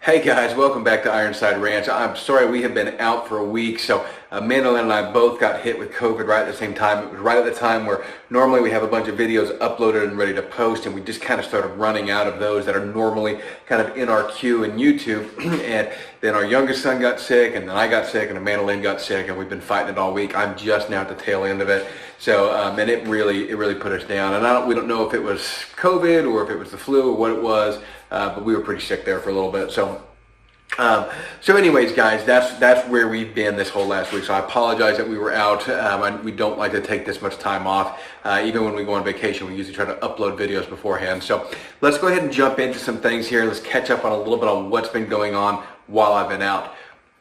Hey guys, welcome back to Ironside Ranch. I'm sorry we have been out for a week, so Mandolin and I both got hit with COVID right at the same time. It was right at the time where normally we have a bunch of videos uploaded and ready to post, and we just kind of started running out of those that are normally kind of in our queue in YouTube. And then our youngest son got sick, and then I got sick, and Mandolin got sick, and we've been fighting it all week. I'm just now at the tail end of it. So, and it really put us down. And we don't know if it was COVID or if it was the flu or what it was, but we were pretty sick there for a little bit. So anyways, guys, that's where we've been this whole last week. So I apologize that we were out. We don't like to take this much time off. Even when we go on vacation, we usually try to upload videos beforehand. So let's go ahead and jump into some things here. Let's catch up on a little bit on what's been going on while I've been out.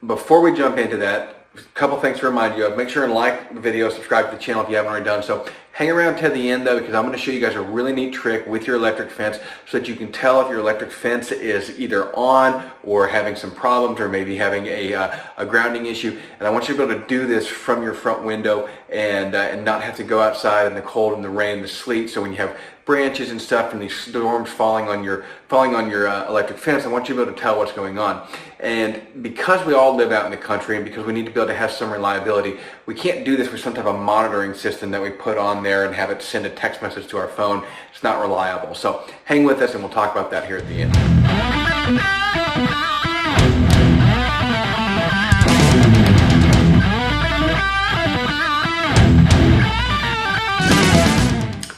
Before we jump into that, a couple things to remind you of. Make sure and like the video, subscribe to the channel if you haven't already done so. Hang around to the end though, because I'm going to show you guys a really neat trick with your electric fence so that you can tell if your electric fence is either on or having some problems or maybe having a grounding issue. And I want you to be able to do this from your front window and not have to go outside in the cold and the rain, the sleet. So when you have branches and stuff and these storms falling on your electric fence, I want you to be able to tell what's going on. And because we all live out in the country and because we need to be able to have some reliability, we can't do this with some type of monitoring system that we put on there and have it send a text message to our phone. It's not reliable. So hang with us and we'll talk about that here at the end.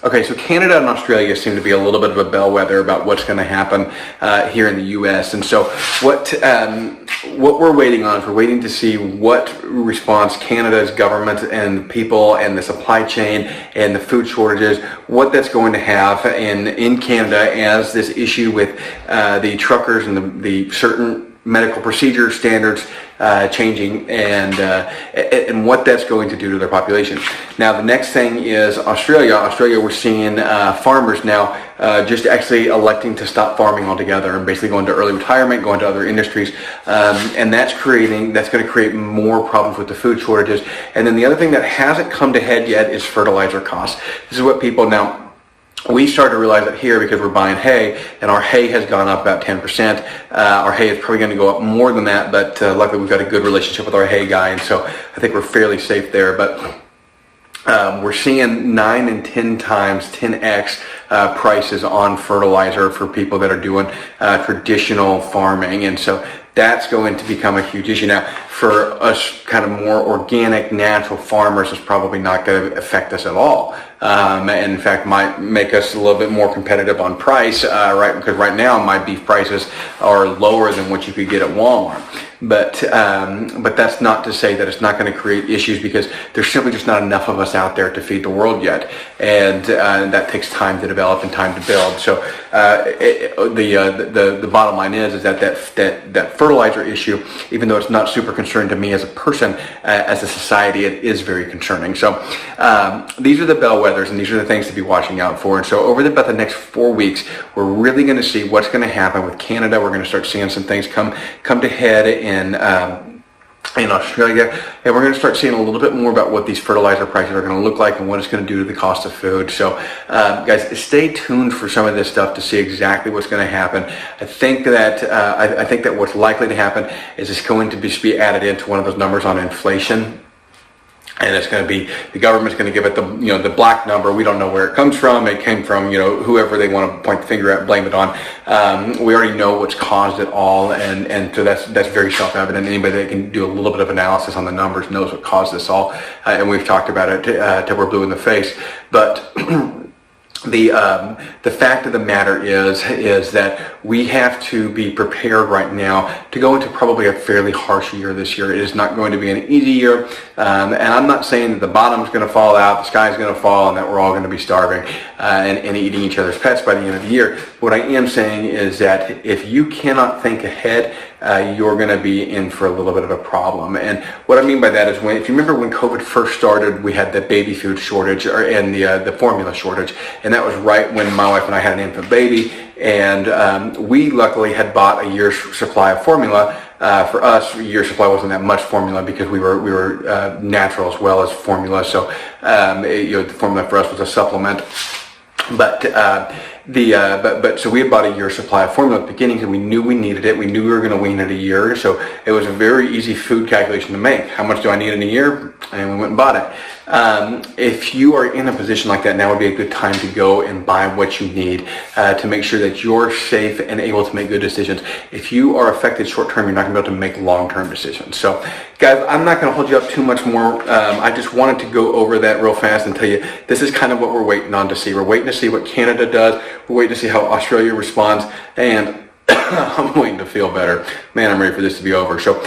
Okay, so Canada and Australia seem to be a little bit of a bellwether about what's going to happen here in the U.S. And so what we're waiting on is we're waiting to see what response Canada's government and people and the supply chain and the food shortages, what that's going to have in Canada as this issue with the truckers and the certain medical procedure standards changing and what that's going to do to their population. Now the next thing is Australia. Australia, we're seeing farmers now just actually electing to stop farming altogether and basically going to early retirement, going to other industries, and that's going to create more problems with the food shortages. And then the other thing that hasn't come to head yet is fertilizer costs. This is what people now. We started to realize that here because we're buying hay, and our hay has gone up about 10%. Our hay is probably going to go up more than that, but luckily we've got a good relationship with our hay guy, and so I think we're fairly safe there. But we're seeing 9 and 10 times, 10x prices on fertilizer for people that are doing traditional farming, and so that's going to become a huge issue. Now, for us kind of more organic, natural farmers, it's probably not going to affect us at all. And in fact, might make us a little bit more competitive on price, right? Because right now my beef prices are lower than what you could get at Walmart. But that's not to say that it's not going to create issues, because there's simply just not enough of us out there to feed the world yet, and that takes time to develop and time to build. So the bottom line is that fertilizer issue, even though it's not super concerning to me as a person, as a society, it is very concerning. So these are the bellwethers, and these are the things to be watching out for. And so over about the next 4 weeks, we're really going to see what's going to happen with Canada. We're going to start seeing some things come to head in Australia, and we're going to start seeing a little bit more about what these fertilizer prices are going to look like and what it's going to do to the cost of food. So guys, stay tuned for some of this stuff to see exactly what's going to happen. I think that what's likely to happen is it's going to be added into one of those numbers on inflation. And it's going to be, the government's going to give it the black number. We don't know where it comes from. It came from, whoever they want to point the finger at, blame it on. We already know what's caused it all, and so that's very self-evident. Anybody that can do a little bit of analysis on the numbers knows what caused this all, and we've talked about it till we're blue in the face. But the fact of the matter is that we have to be prepared right now to go into probably a fairly harsh year this year. It is not going to be an easy year, and I'm not saying that the bottom's going to fall out, the sky's going to fall, and that we're all going to be starving and eating each other's pets by the end of the year. What I am saying is that if you cannot think ahead, you're going to be in for a little bit of a problem. And what I mean by that is, if you remember when COVID first started, we had the baby food shortage and the formula shortage, and that was right when my wife and I had an infant baby, and we luckily had bought a year's supply of formula. For us, a year's supply wasn't that much formula because we were natural as well as formula, so the formula for us was a supplement. But So we had bought a year's supply of formula at the beginning because we knew we needed it. We knew we were going to wean it a year. So it was a very easy food calculation to make. How much do I need in a year? And we went and bought it. If you are in a position like that, now would be a good time to go and buy what you need to make sure that you're safe and able to make good decisions. If you are affected short term, you're not going to be able to make long-term decisions. So guys, I'm not going to hold you up too much more. I just wanted to go over that real fast and tell you this is kind of what we're waiting on to see. We're waiting to see what Canada does. We're waiting to see how Australia responds, and I'm waiting to feel better. Man, I'm ready for this to be over. So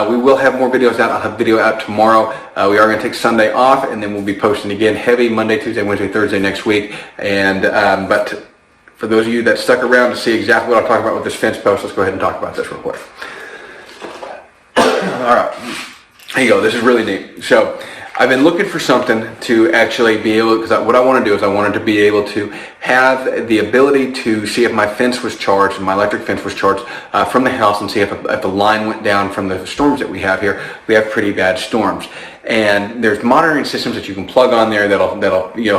we will have more videos out. I'll have a video out tomorrow. We are going to take Sunday off, and then we'll be posting again heavy Monday, Tuesday, Wednesday, Thursday next week. And but for those of you that stuck around to see exactly what I'm talking about with this fence post, let's go ahead and talk about this real quick. All right, here you go. This is really neat. So I've been looking for something to actually be able, because what I want to do is I wanted to be able to have the ability to see if my fence was charged, and my electric fence was charged from the house, and see if the line went down from the storms that we have here. We have pretty bad storms. And there's monitoring systems that you can plug on there that'll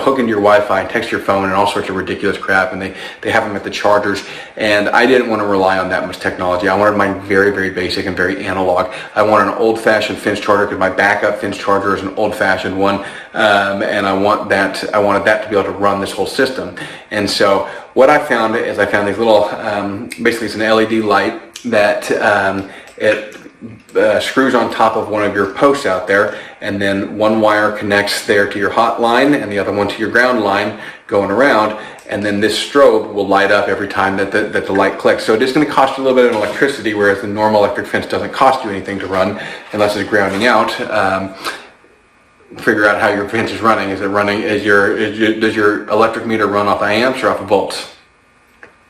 hook into your Wi-Fi and text your phone and all sorts of ridiculous crap, and they have them at the chargers. And I didn't want to rely on that much technology. I wanted mine very, very basic and very analog. I wanted an old-fashioned fence charger because my backup fence charger is an old-fashioned one, and I wanted that to be able to run this whole system. And so what I found is I found these little, basically it's an LED light that it screws on top of one of your posts out there, and then one wire connects there to your hot line and the other one to your ground line going around, and then this strobe will light up every time that the light clicks. So it is going to cost you a little bit of electricity, whereas the normal electric fence doesn't cost you anything to run unless it's grounding out. Figure out how your fence is running. Is it running? Does your electric meter run off of amps or off of volts?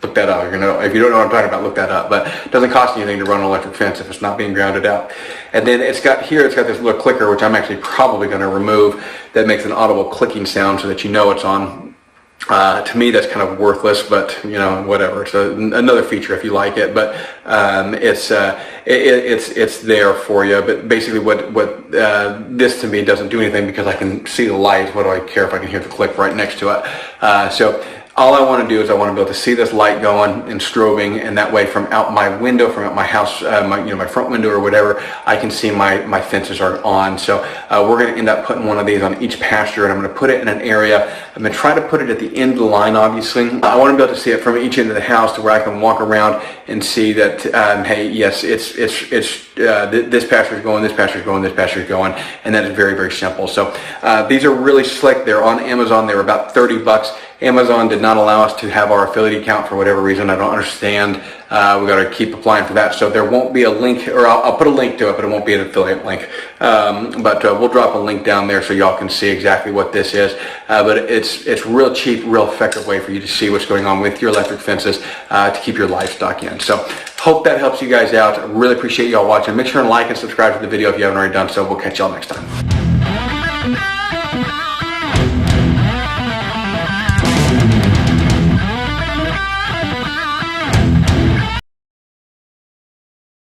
Look that up. If you don't know what I'm talking about, look that up. But it doesn't cost anything to run an electric fence if it's not being grounded out. And then it's got this little clicker, which I'm actually probably going to remove, that makes an audible clicking sound so that you know it's on. To me, that's kind of worthless, but whatever. It's another feature if you like it. But it's there for you. But basically, what this to me doesn't do anything because I can see the light. What do I care if I can hear the click right next to it? So all I want to do is I want to be able to see this light going and strobing, and that way from out my window, from out my house, my front window or whatever, I can see my fences are on. So we're going to end up putting one of these on each pasture, and I'm going to put it in an area. I'm going to try to put it at the end of the line, obviously. I want to be able to see it from each end of the house to where I can walk around and see that, hey, yes, it's this pasture is going, this pasture is going, this pasture is going, and that is very, very simple. So these are really slick. They're on Amazon. They were about $30. Amazon did not allow us to have our affiliate account for whatever reason. I don't understand. We got to keep applying for that. So there won't be a link, or I'll put a link to it, but it won't be an affiliate link. But we'll drop a link down there so y'all can see exactly what this is. But it's real cheap, real effective way for you to see what's going on with your electric fences to keep your livestock in. So hope that helps you guys out. I really appreciate y'all watching. Make sure and like and subscribe to the video if you haven't already done so. We'll catch y'all next time.